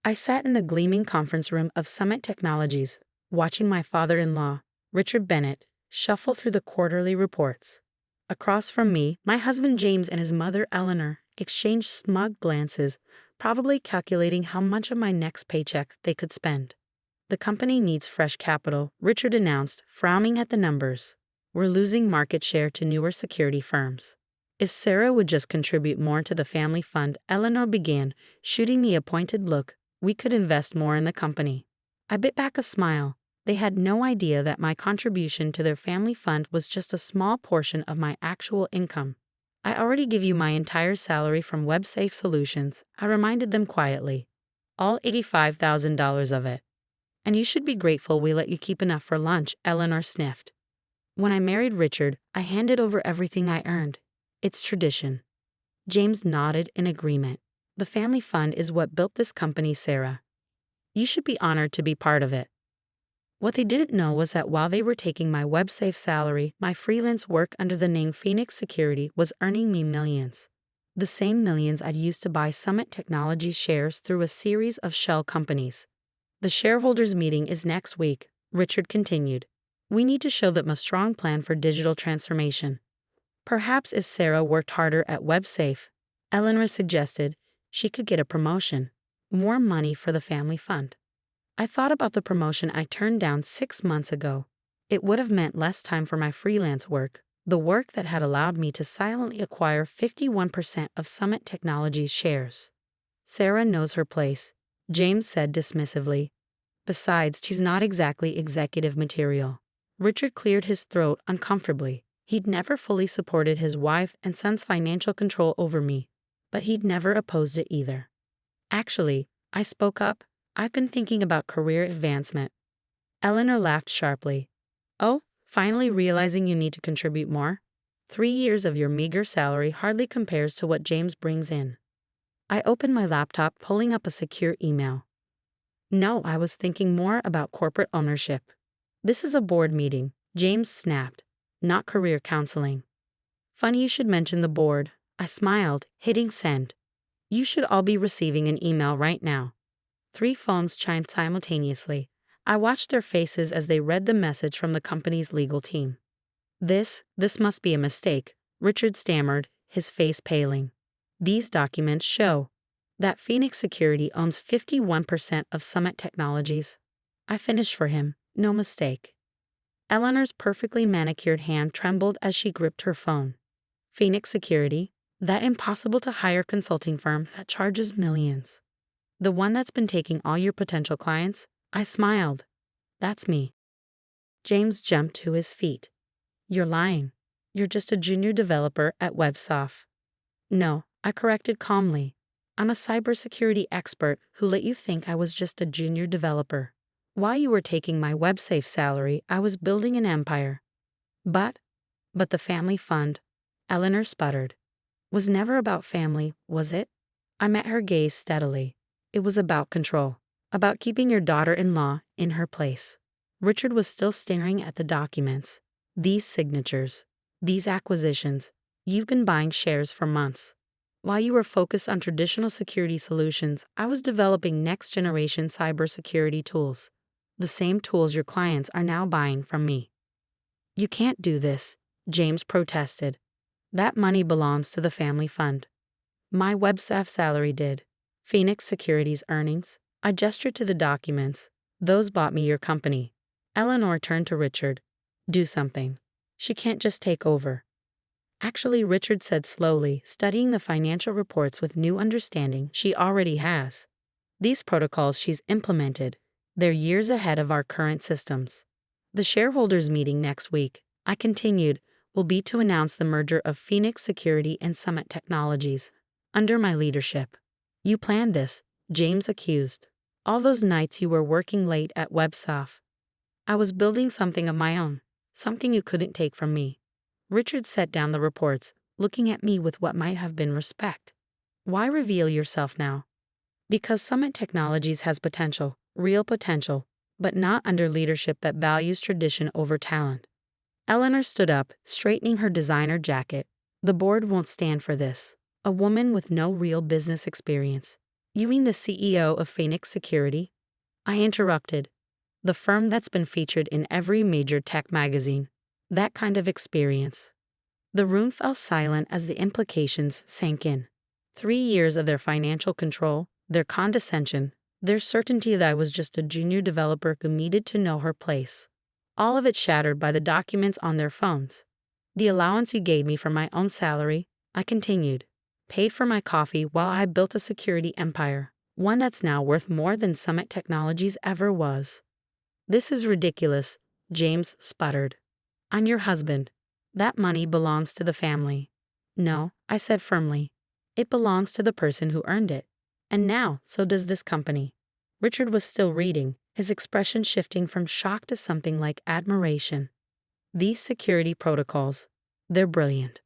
I sat in the gleaming conference room of Summit Technologies, watching my father-in-law, Richard Bennett, shuffle through the quarterly reports. Across from me, my husband James and his mother Eleanor exchanged smug glances, probably calculating how much of my next paycheck they could spend. The company needs fresh capital, Richard announced, frowning at the numbers. We're losing market share to newer security firms. If Sarah would just contribute more to the family fund, Eleanor began, shooting me a pointed look, we could invest more in the company. I bit back a smile. They had no idea that my contribution to their family fund was just a small portion of my actual income. I already give you my entire salary from WebSafe Solutions, I reminded them quietly. All $85,000 of it. And you should be grateful we let you keep enough for lunch, Eleanor sniffed. When I married Richard, I handed over everything I earned. It's tradition. James nodded in agreement. The family fund is what built this company, Sarah. You should be honored to be part of it. What they didn't know was that while they were taking my WebSafe salary, my freelance work under the name Phoenix Security was earning me millions. The same millions I'd used to buy Summit Technologies shares through a series of shell companies. The shareholders' meeting is next week, Richard continued. We need to show them a strong plan for digital transformation. Perhaps if Sarah worked harder at WebSafe, Eleanor suggested, she could get a promotion. More money for the family fund. I thought about the promotion I turned down 6 months ago. It would have meant less time for my freelance work, the work that had allowed me to silently acquire 51% of Summit Technologies shares. Sarah knows her place, James said dismissively. Besides, she's not exactly executive material. Richard cleared his throat uncomfortably. He'd never fully supported his wife and son's financial control over me, but he'd never opposed it either. Actually, I spoke up, I've been thinking about career advancement. Eleanor laughed sharply. Oh, finally realizing you need to contribute more? 3 years of your meager salary hardly compares to what James brings in. I opened my laptop, pulling up a secure email. No, I was thinking more about corporate ownership. This is a board meeting, James snapped, not career counseling. Funny you should mention the board, I smiled, hitting send. You should all be receiving an email right now. 3 phones chimed simultaneously. I watched their faces as they read the message from the company's legal team. This must be a mistake, Richard stammered, his face paling. These documents show that Phoenix Security owns 51% of Summit Technologies. I finished for him, no mistake. Eleanor's perfectly manicured hand trembled as she gripped her phone. Phoenix Security, that impossible-to-hire consulting firm that charges millions. The one that's been taking all your potential clients? I smiled. That's me. James jumped to his feet. You're lying. You're just a junior developer at WebSoft. No, I corrected calmly. I'm a cybersecurity expert who let you think I was just a junior developer. While you were taking my WebSafe salary, I was building an empire. But the family fund, Eleanor sputtered, was never about family, was it? I met her gaze steadily. It was about control, about keeping your daughter-in-law in her place. Richard was still staring at the documents. These signatures, these acquisitions, you've been buying shares for months. While you were focused on traditional security solutions, I was developing next-generation cybersecurity tools. The same tools your clients are now buying from me. You can't do this, James protested. That money belongs to the family fund. My WebSafe salary did. Phoenix Security's earnings. I gestured to the documents. Those bought me your company. Eleanor turned to Richard. Do something. She can't just take over. Actually, Richard said slowly, studying the financial reports with new understanding she already has. These protocols she's implemented, they're years ahead of our current systems. The shareholders meeting next week, I continued, will be to announce the merger of Phoenix Security and Summit Technologies, under my leadership. You planned this, James accused. All those nights you were working late at WebSoft. I was building something of my own, something you couldn't take from me. Richard set down the reports, looking at me with what might have been respect. Why reveal yourself now? Because Summit Technologies has potential, real potential, but not under leadership that values tradition over talent. Eleanor stood up, straightening her designer jacket. The board won't stand for this. A woman with no real business experience. You mean the CEO of Phoenix Security? I interrupted. The firm that's been featured in every major tech magazine. That kind of experience. The room fell silent as the implications sank in. 3 years of their financial control, their condescension, their certainty that I was just a junior developer who needed to know her place. All of it shattered by the documents on their phones. The allowance you gave me from my own salary, I continued, paid for my coffee while I built a security empire, one that's now worth more than Summit Technologies ever was. This is ridiculous, James sputtered. I'm your husband. That money belongs to the family. No, I said firmly. It belongs to the person who earned it. And now, so does this company. Richard was still reading, his expression shifting from shock to something like admiration. These security protocols, they're brilliant.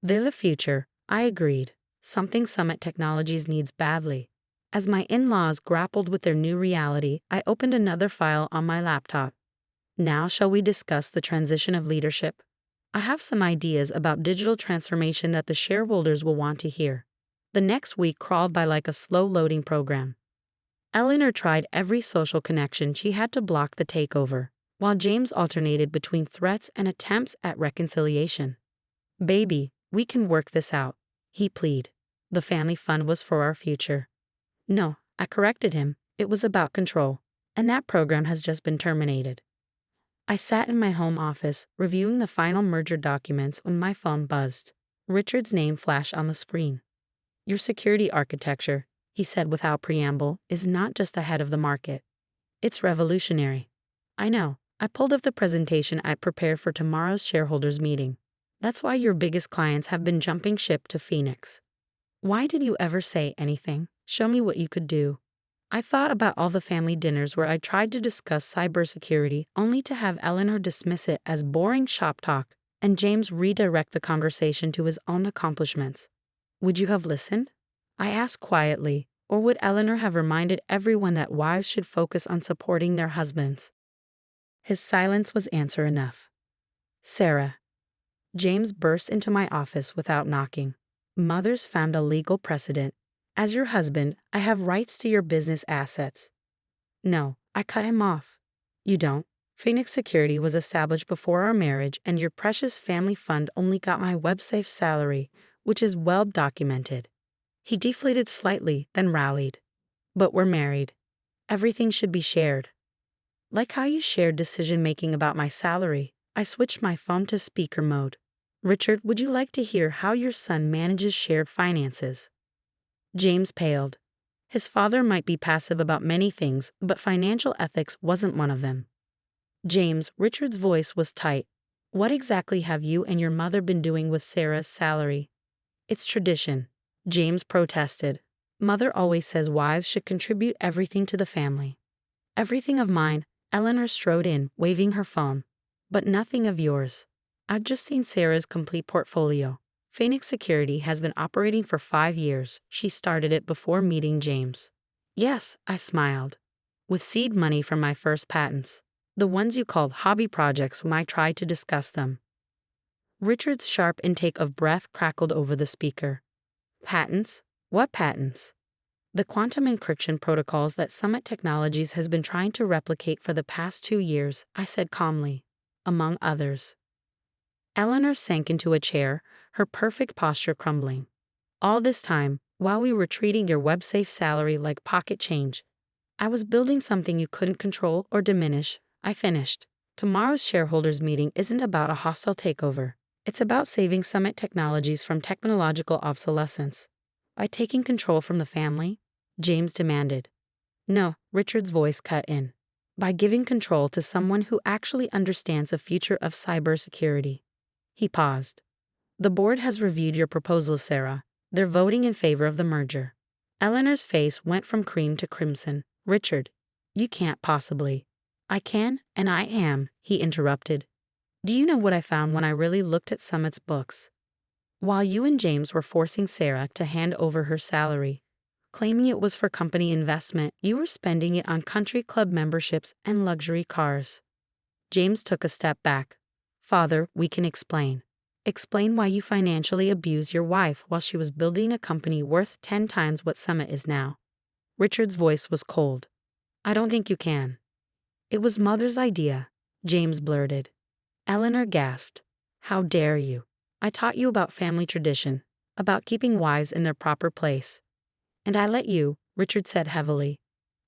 They're the future, I agreed, something Summit Technologies needs badly. As my in-laws grappled with their new reality, I opened another file on my laptop. Now shall we discuss the transition of leadership? I have some ideas about digital transformation that the shareholders will want to hear. The next week crawled by like a slow-loading program. Eleanor tried every social connection she had to block the takeover, while James alternated between threats and attempts at reconciliation. Baby, we can work this out, he pleaded. The family fund was for our future. No, I corrected him, it was about control, and that program has just been terminated. I sat in my home office, reviewing the final merger documents when my phone buzzed. Richard's name flashed on the screen. Your security architecture, he said without preamble, is not just ahead of the market. It's revolutionary. I know, I pulled up the presentation I prepared for tomorrow's shareholders meeting. That's why your biggest clients have been jumping ship to Phoenix. Why did you ever say anything? Show me what you could do. I thought about all the family dinners where I tried to discuss cybersecurity only to have Eleanor dismiss it as boring shop talk and James redirect the conversation to his own accomplishments. Would you have listened? I asked quietly, or would Eleanor have reminded everyone that wives should focus on supporting their husbands? His silence was answer enough. Sarah. James burst into my office without knocking. Mother's found a legal precedent. As your husband, I have rights to your business assets. No, I cut him off. You don't. Phoenix Security was established before our marriage, and your precious family fund only got my web-safe salary, which is well documented. He deflated slightly, then rallied. But we're married. Everything should be shared. Like how you shared decision-making about my salary, I switched my phone to speaker mode. Richard, would you like to hear how your son manages shared finances? James paled. His father might be passive about many things, but financial ethics wasn't one of them. James, Richard's voice was tight. What exactly have you and your mother been doing with Sarah's salary? It's tradition. James protested. Mother always says wives should contribute everything to the family. Everything of mine, Eleanor strode in, waving her phone. But nothing of yours. I've just seen Sarah's complete portfolio. Phoenix Security has been operating for 5 years. She started it before meeting James. Yes, I smiled. With seed money from my first patents. The ones you called hobby projects when I tried to discuss them. Richard's sharp intake of breath crackled over the speaker. Patents? What patents? The quantum encryption protocols that Summit Technologies has been trying to replicate for the past 2 years, I said calmly. Among others. Eleanor sank into a chair, her perfect posture crumbling. All this time, while we were treating your web-safe salary like pocket change, I was building something you couldn't control or diminish. I finished. Tomorrow's shareholders meeting isn't about a hostile takeover. It's about saving Summit Technologies from technological obsolescence. By taking control from the family, James demanded. No, Richard's voice cut in. By giving control to someone who actually understands the future of cybersecurity. He paused. The board has reviewed your proposal, Sarah. They're voting in favor of the merger. Eleanor's face went from cream to crimson. Richard, you can't possibly. I can, and I am, he interrupted. Do you know what I found when I really looked at Summit's books? While you and James were forcing Sarah to hand over her salary, claiming it was for company investment, you were spending it on country club memberships and luxury cars. James took a step back. Father, we can explain. Explain why you financially abused your wife while she was building a company worth 10 times what Summit is now. Richard's voice was cold. I don't think you can. It was Mother's idea, James blurted. Eleanor gasped. How dare you? I taught you about family tradition, about keeping wives in their proper place. And I let you, Richard said heavily.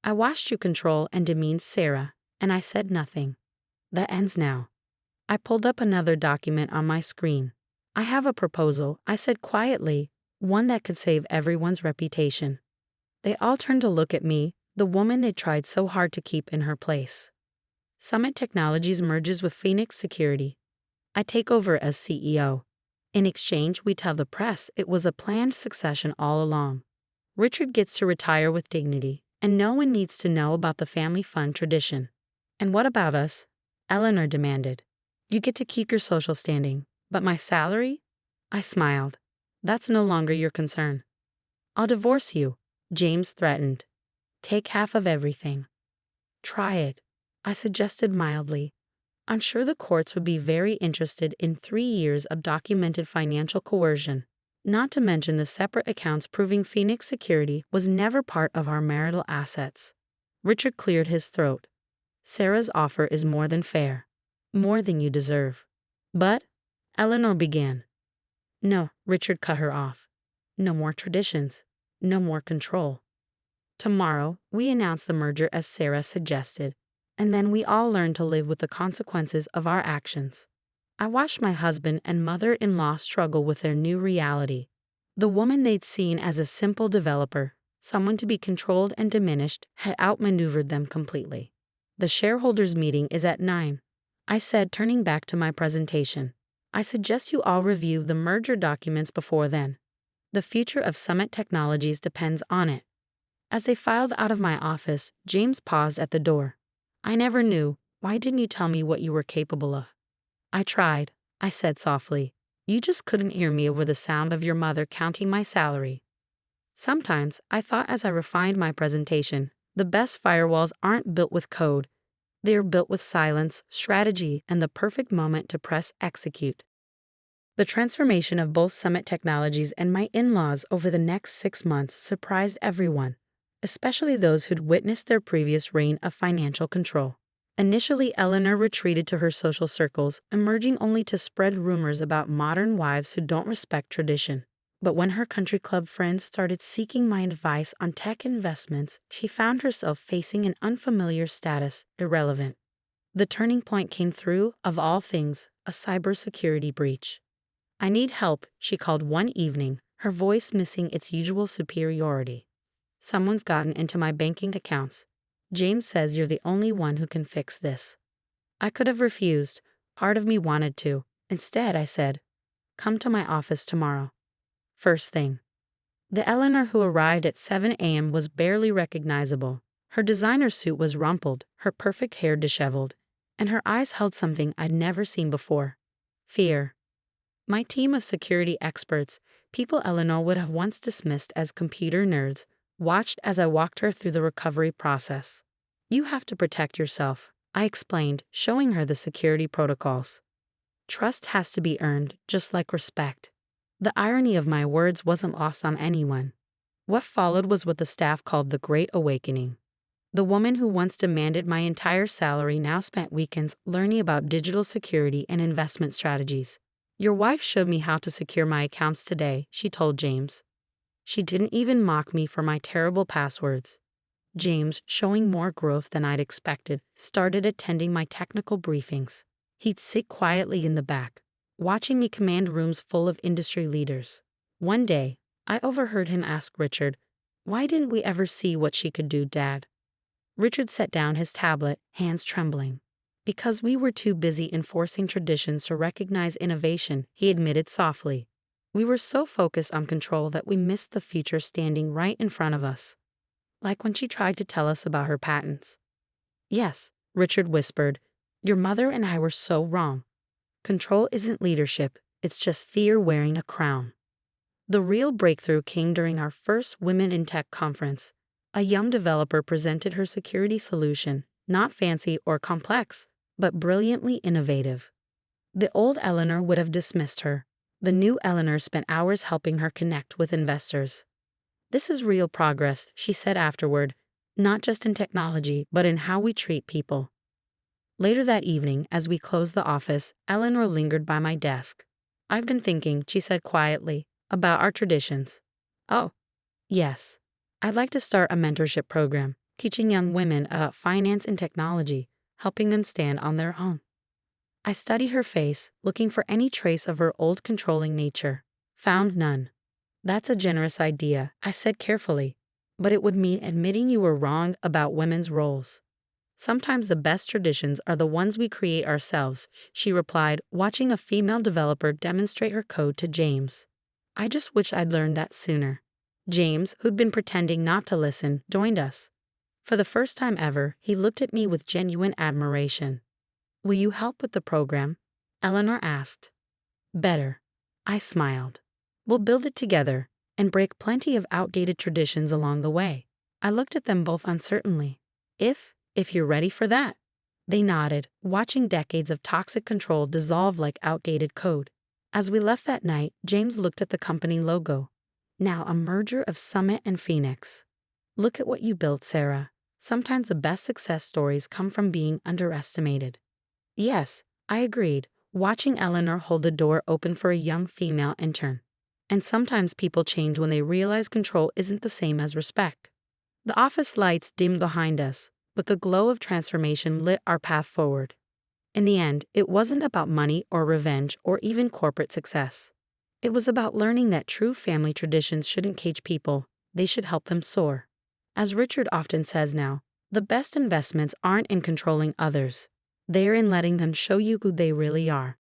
I watched you control and demean Sarah, and I said nothing. That ends now. I pulled up another document on my screen. I have a proposal, I said quietly, one that could save everyone's reputation. They all turned to look at me, the woman they tried so hard to keep in her place. Summit Technologies merges with Phoenix Security. I take over as CEO. In exchange, we tell the press it was a planned succession all along. Richard gets to retire with dignity, and no one needs to know about the family fund tradition. And what about us? Eleanor demanded. You get to keep your social standing, but my salary? I smiled. That's no longer your concern. I'll divorce you, James threatened. Take half of everything. Try it, I suggested mildly. I'm sure the courts would be very interested in 3 years of documented financial coercion, not to mention the separate accounts proving Phoenix Security was never part of our marital assets. Richard cleared his throat. Sarah's offer is more than fair. More than you deserve. But, Eleanor began. No, Richard cut her off. No more traditions. No more control. Tomorrow, we announce the merger as Sarah suggested, and then we all learn to live with the consequences of our actions. I watched my husband and mother-in-law struggle with their new reality. The woman they'd seen as a simple developer, someone to be controlled and diminished, had outmaneuvered them completely. The shareholders' meeting is at 9, I said, turning back to my presentation. I suggest you all review the merger documents before then. The future of Summit Technologies depends on it. As they filed out of my office, James paused at the door. I never knew. Why didn't you tell me what you were capable of? I tried, I said softly. You just couldn't hear me over the sound of your mother counting my salary. Sometimes, I thought as I refined my presentation, the best firewalls aren't built with code. They are built with silence, strategy, and the perfect moment to press execute. The transformation of both Summit Technologies and my in-laws over the next 6 months surprised everyone, especially those who'd witnessed their previous reign of financial control. Initially, Eleanor retreated to her social circles, emerging only to spread rumors about modern wives who don't respect tradition. But when her country club friends started seeking my advice on tech investments, she found herself facing an unfamiliar status, irrelevant. The turning point came through, of all things, a cybersecurity breach. I need help, she called one evening, her voice missing its usual superiority. Someone's gotten into my banking accounts. James says you're the only one who can fix this. I could have refused. Part of me wanted to. Instead, I said, come to my office tomorrow. First thing. The Eleanor who arrived at 7 a.m. was barely recognizable. Her designer suit was rumpled, her perfect hair disheveled, and her eyes held something I'd never seen before. Fear. My team of security experts, people Eleanor would have once dismissed as computer nerds, watched as I walked her through the recovery process. You have to protect yourself, I explained, showing her the security protocols. Trust has to be earned, just like respect. The irony of my words wasn't lost on anyone. What followed was what the staff called the Great Awakening. The woman who once demanded my entire salary now spent weekends learning about digital security and investment strategies. Your wife showed me how to secure my accounts today, she told James. She didn't even mock me for my terrible passwords. James, showing more growth than I'd expected, started attending my technical briefings. He'd sit quietly in the back, watching me command rooms full of industry leaders. One day, I overheard him ask Richard, "Why didn't we ever see what she could do, Dad?" Richard set down his tablet, hands trembling. Because we were too busy enforcing traditions to recognize innovation, he admitted softly. We were so focused on control that we missed the future standing right in front of us. Like when she tried to tell us about her patents. Yes, Richard whispered, your mother and I were so wrong. Control isn't leadership, it's just fear wearing a crown. The real breakthrough came during our first Women in Tech conference. A young developer presented her security solution, not fancy or complex, but brilliantly innovative. The old Eleanor would have dismissed her. The new Eleanor spent hours helping her connect with investors. "This is real progress," she said afterward, "not just in technology, but in how we treat people." Later that evening, as we closed the office, Eleanor lingered by my desk. "I've been thinking," she said quietly, "about our traditions." "Oh, yes. I'd like to start a mentorship program, teaching young women about finance and technology, helping them stand on their own." I studied her face, looking for any trace of her old controlling nature. Found none. "That's a generous idea," I said carefully, "but it would mean admitting you were wrong about women's roles." "Sometimes the best traditions are the ones we create ourselves," she replied, watching a female developer demonstrate her code to James. "I just wish I'd learned that sooner." James, who'd been pretending not to listen, joined us. For the first time ever, he looked at me with genuine admiration. "Will you help with the program?" Eleanor asked. "Better." I smiled. "We'll build it together and break plenty of outdated traditions along the way." I looked at them both uncertainly. If you're ready for that." They nodded, watching decades of toxic control dissolve like outdated code. As we left that night, James looked at the company logo. Now a merger of Summit and Phoenix. "Look at what you built, Sarah. Sometimes the best success stories come from being underestimated." "Yes," I agreed, watching Eleanor hold the door open for a young female intern. "And sometimes people change when they realize control isn't the same as respect." The office lights dimmed behind us, but the glow of transformation lit our path forward. In the end, it wasn't about money or revenge or even corporate success. It was about learning that true family traditions shouldn't cage people, they should help them soar. As Richard often says now, the best investments aren't in controlling others. They're in letting them show you who they really are.